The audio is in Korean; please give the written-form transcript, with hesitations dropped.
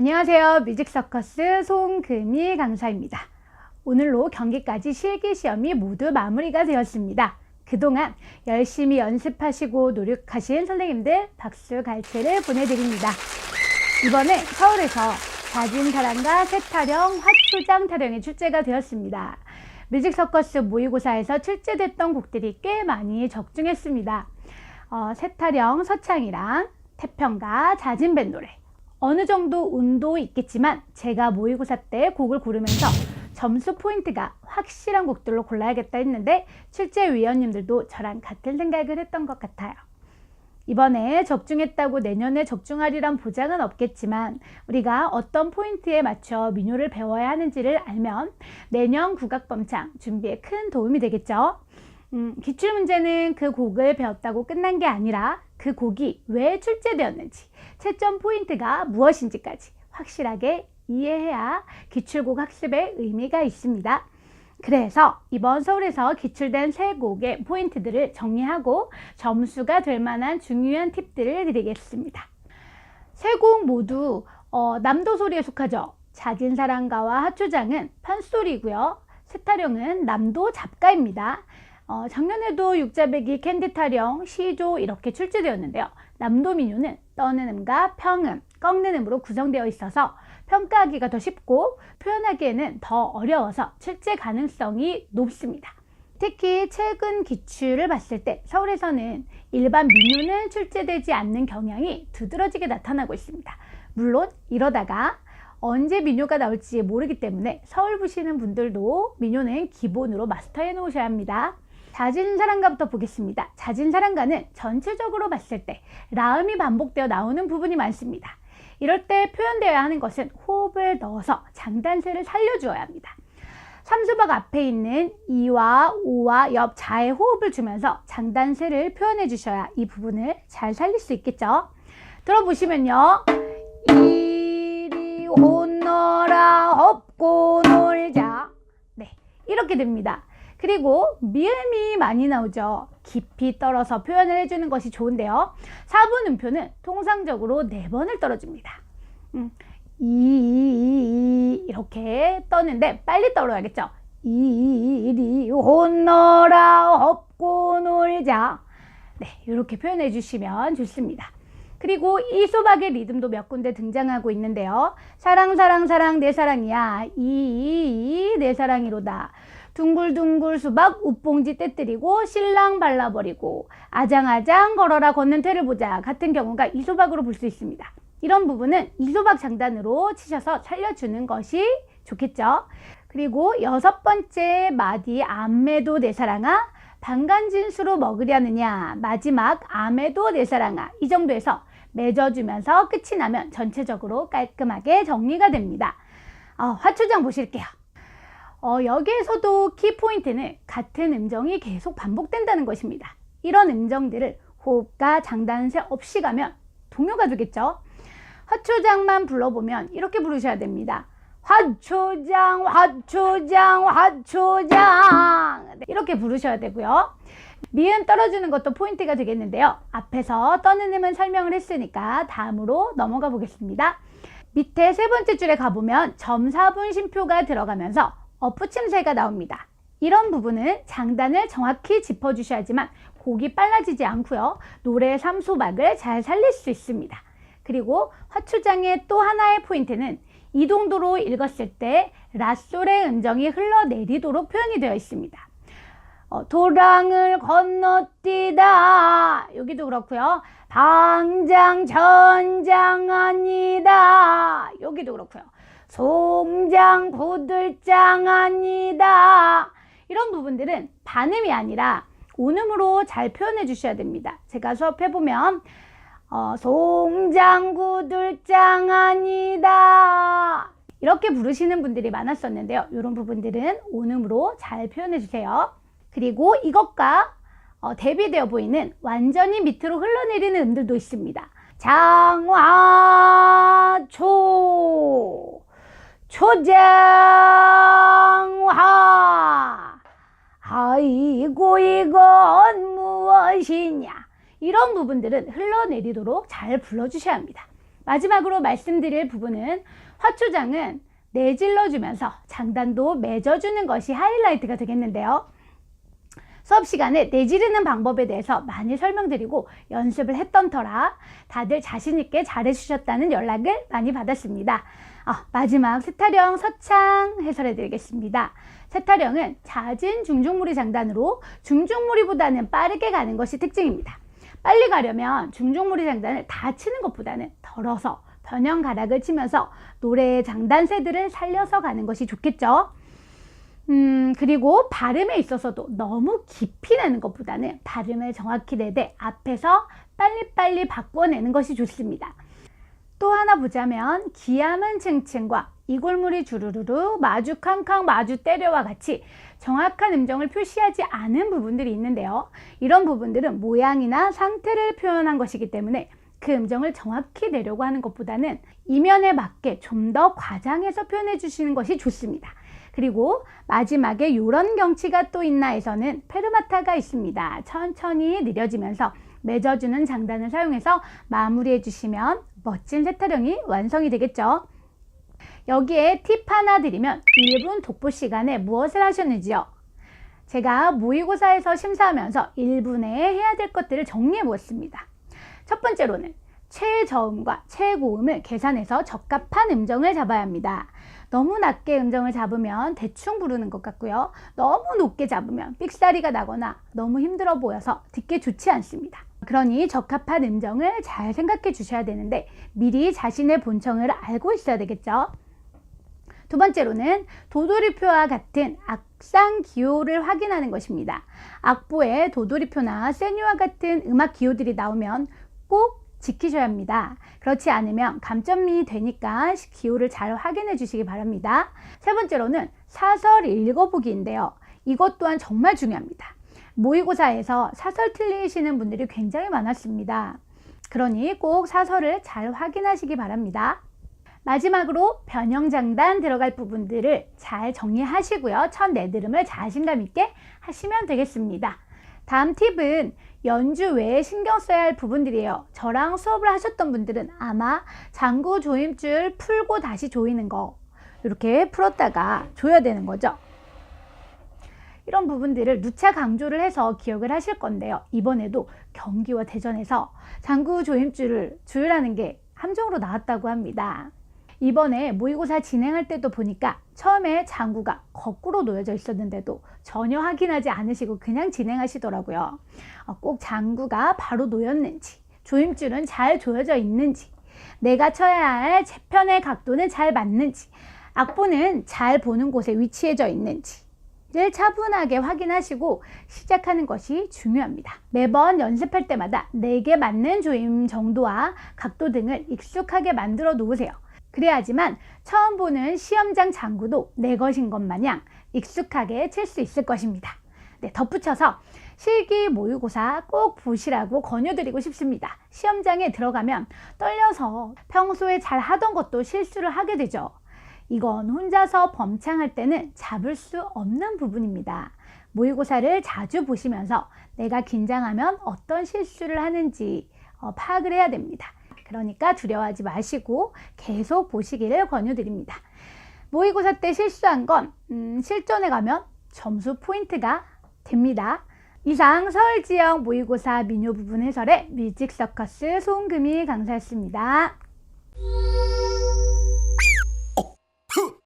안녕하세요. 뮤직서커스 송금희 강사입니다. 오늘로 경기까지 실기시험이 모두 마무리가 되었습니다. 그동안 열심히 연습하시고 노력하신 선생님들 박수 갈채를 보내드립니다. 이번에 서울에서 자진사랑과 새타령, 화초장 타령이 출제가 되었습니다. 뮤직서커스 모의고사에서 출제됐던 곡들이 꽤 많이 적중했습니다. 새타령, 서창이랑 태평가, 자진밴 노래. 어느 정도 운도 있겠지만 제가 모의고사 때 곡을 고르면서 점수 포인트가 확실한 곡들로 골라야겠다 했는데 출제위원님들도 저랑 같은 생각을 했던 것 같아요. 이번에 적중했다고 내년에 적중하리란 보장은 없겠지만 우리가 어떤 포인트에 맞춰 민요를 배워야 하는지를 알면 내년 국악범창 준비에 큰 도움이 되겠죠. 기출문제는 그 곡을 배웠다고 끝난 게 아니라 그 곡이 왜 출제되었는지, 채점 포인트가 무엇인지까지 확실하게 이해해야 기출곡 학습에 의미가 있습니다. 그래서 이번 서울에서 기출된 세 곡의 포인트들을 정리하고 점수가 될 만한 중요한 팁들을 드리겠습니다. 세 곡 모두 남도소리에 속하죠. 자진사랑가와 화초장은 판소리고요. 새타령은 남도 잡가입니다. 작년에도 육자배기, 캔디타령, 시조 이렇게 출제되었는데요. 남도민요는 떠는 음과 평음, 꺾는 음으로 구성되어 있어서 평가하기가 더 쉽고 표현하기에는 더 어려워서 출제 가능성이 높습니다. 특히 최근 기출을 봤을 때 서울에서는 일반 민요는 출제되지 않는 경향이 두드러지게 나타나고 있습니다. 물론 이러다가 언제 민요가 나올지 모르기 때문에 서울 보시는 분들도 민요는 기본으로 마스터해 놓으셔야 합니다. 자진사랑가부터 보겠습니다. 자진사랑가는 전체적으로 봤을 때 라음이 반복되어 나오는 부분이 많습니다. 이럴 때 표현되어야 하는 것은 호흡을 넣어서 장단세를 살려주어야 합니다. 삼수박 앞에 있는 이와 오와 옆 자에 호흡을 주면서 장단세를 표현해 주셔야 이 부분을 잘 살릴 수 있겠죠. 들어보시면요. 이리 혼너라 업고 놀자. 네, 이렇게 됩니다. 그리고 미음이 많이 나오죠. 깊이 떨어서 표현을 해주는 것이 좋은데요. 4분 음표는 통상적으로 4번을 떨어줍니다. 이렇게 떠는데 빨리 떨어야겠죠. 이리 혼너라 업고 놀자. 네, 이렇게 표현해 주시면 좋습니다. 그리고 이 소박의 리듬도 몇 군데 등장하고 있는데요. 사랑 사랑 사랑 내 사랑이야. 내 사랑이로다. 둥글둥글 수박 웃봉지 떼뜨리고 신랑 발라버리고 아장아장 걸어라 걷는 태를 보자 같은 경우가 이소박으로 볼 수 있습니다. 이런 부분은 이소박 장단으로 치셔서 살려주는 것이 좋겠죠. 그리고 6번째 마디 암매도 내 사랑아 반간진수로 먹으려느냐 마지막 암에도 내 사랑아 이 정도에서 맺어주면서 끝이 나면 전체적으로 깔끔하게 정리가 됩니다. 화초장 보실게요. 여기에서도 키포인트는 같은 음정이 계속 반복된다는 것입니다. 이런 음정들을 호흡과 장단세 없이 가면 동요가 되겠죠. 화초장만 불러보면 이렇게 부르셔야 됩니다. 화초장 화초장 화초장 네, 이렇게 부르셔야 되고요. 미음 떨어주는 것도 포인트가 되겠는데요. 앞에서 떠는 음은 설명을 했으니까 다음으로 넘어가 보겠습니다. 밑에 세 번째 줄에 가보면 점 4분 쉼표가 들어가면서 엇붙임새가 나옵니다. 이런 부분은 장단을 정확히 짚어주셔야지만 곡이 빨라지지 않고요. 노래 3소박을 잘 살릴 수 있습니다. 그리고 화초장의 또 하나의 포인트는 이동도로 읽었을 때 라솔의 음정이 흘러내리도록 표현이 되어 있습니다. 도랑을 건너뛰다 여기도 그렇고요. 방장 전장 아니다 여기도 그렇고요. 송장 구들장 아니다 이런 부분들은 반음이 아니라 온음으로 잘 표현해 주셔야 됩니다. 제가 수업해보면 송장 구들장 아니다 이렇게 부르시는 분들이 많았었는데요. 이런 부분들은 온음으로 잘 표현해 주세요. 그리고 이것과 대비되어 보이는 완전히 밑으로 흘러내리는 음들도 있습니다. 장화초 초장화 아이고 이건 무엇이냐 이런 부분들은 흘러내리도록 잘 불러주셔야 합니다. 마지막으로 말씀드릴 부분은 화초장은 내질러주면서 장단도 맺어주는 것이 하이라이트가 되겠는데요. 수업 시간에 내지르는 방법에 대해서 많이 설명드리고 연습을 했던 터라 다들 자신있게 잘해주셨다는 연락을 많이 받았습니다. 마지막 세타령 서창 해설해드리겠습니다. 세타령은 잦은 중중무리 장단으로 중중무리보다는 빠르게 가는 것이 특징입니다. 빨리 가려면 중중무리 장단을 다 치는 것보다는 덜어서 변형가락을 치면서 노래의 장단세들을 살려서 가는 것이 좋겠죠. 그리고 발음에 있어서도 너무 깊이 내는 것보다는 발음을 정확히 내되 앞에서 빨리빨리 바꿔내는 것이 좋습니다. 또 하나 보자면 기암은 층층과 이골물이 주르르르 마주 캉캉 마주 때려와 같이 정확한 음정을 표시하지 않은 부분들이 있는데요. 이런 부분들은 모양이나 상태를 표현한 것이기 때문에 그 음정을 정확히 내려고 하는 것보다는 이면에 맞게 좀 더 과장해서 표현해 주시는 것이 좋습니다. 그리고 마지막에 이런 경치가 또 있나에서는 페르마타가 있습니다. 천천히 느려지면서 맺어주는 장단을 사용해서 마무리해 주시면 멋진 세타령이 완성이 되겠죠. 여기에 팁 하나 드리면 1분 독보 시간에 무엇을 하셨는지요? 제가 모의고사에서 심사하면서 1분에 해야 될 것들을 정리해 보았습니다. 첫 번째로는 최저음과 최고음을 계산해서 적합한 음정을 잡아야 합니다. 너무 낮게 음정을 잡으면 대충 부르는 것 같고요. 너무 높게 잡으면 삑사리가 나거나 너무 힘들어 보여서 듣기 좋지 않습니다. 그러니 적합한 음정을 잘 생각해 주셔야 되는데 미리 자신의 본청을 알고 있어야 되겠죠. 두 번째로는 도돌이표와 같은 악상 기호를 확인하는 것입니다. 악보에 도돌이표나 세뉴와 같은 음악 기호들이 나오면 꼭 지키셔야 합니다. 그렇지 않으면 감점이 되니까 기호를 잘 확인해 주시기 바랍니다. 세 번째로는 사설 읽어보기인데요. 이것 또한 정말 중요합니다. 모의고사에서 사설 틀리시는 분들이 굉장히 많았습니다. 그러니 꼭 사설을 잘 확인하시기 바랍니다. 마지막으로 변형장단 들어갈 부분들을 잘 정리하시고요. 첫 내드름을 자신감 있게 하시면 되겠습니다. 다음 팁은 연주 외에 신경 써야 할 부분들이에요. 저랑 수업을 하셨던 분들은 아마 장구 조임줄 풀고 다시 조이는 거 이렇게 풀었다가 조여야 되는 거죠. 이런 부분들을 누차 강조를 해서 기억을 하실 건데요. 이번에도 경기와 대전에서 장구 조임줄을 조율하는 게 함정으로 나왔다고 합니다. 이번에 모의고사 진행할 때도 보니까 처음에 장구가 거꾸로 놓여져 있었는데도 전혀 확인하지 않으시고 그냥 진행하시더라고요. 꼭 장구가 바로 놓였는지, 조임줄은 잘 조여져 있는지, 내가 쳐야 할 재편의 각도는 잘 맞는지, 악보는 잘 보는 곳에 위치해져 있는지를 차분하게 확인하시고 시작하는 것이 중요합니다. 매번 연습할 때마다 내게 맞는 조임 정도와 각도 등을 익숙하게 만들어 놓으세요. 그래야지만 처음 보는 시험장 장구도 내 것인 것 마냥 익숙하게 칠 수 있을 것입니다. 네, 덧붙여서 실기 모의고사 꼭 보시라고 권유드리고 싶습니다. 시험장에 들어가면 떨려서 평소에 잘 하던 것도 실수를 하게 되죠. 이건 혼자서 범창할 때는 잡을 수 없는 부분입니다. 모의고사를 자주 보시면서 내가 긴장하면 어떤 실수를 하는지 파악을 해야 됩니다. 그러니까 두려워하지 마시고 계속 보시기를 권유드립니다. 모의고사 때 실수한 건 실전에 가면 점수 포인트가 됩니다. 이상 서울지역 모의고사 민요 부분 해설의 뮤직 서커스 송금희 강사였습니다.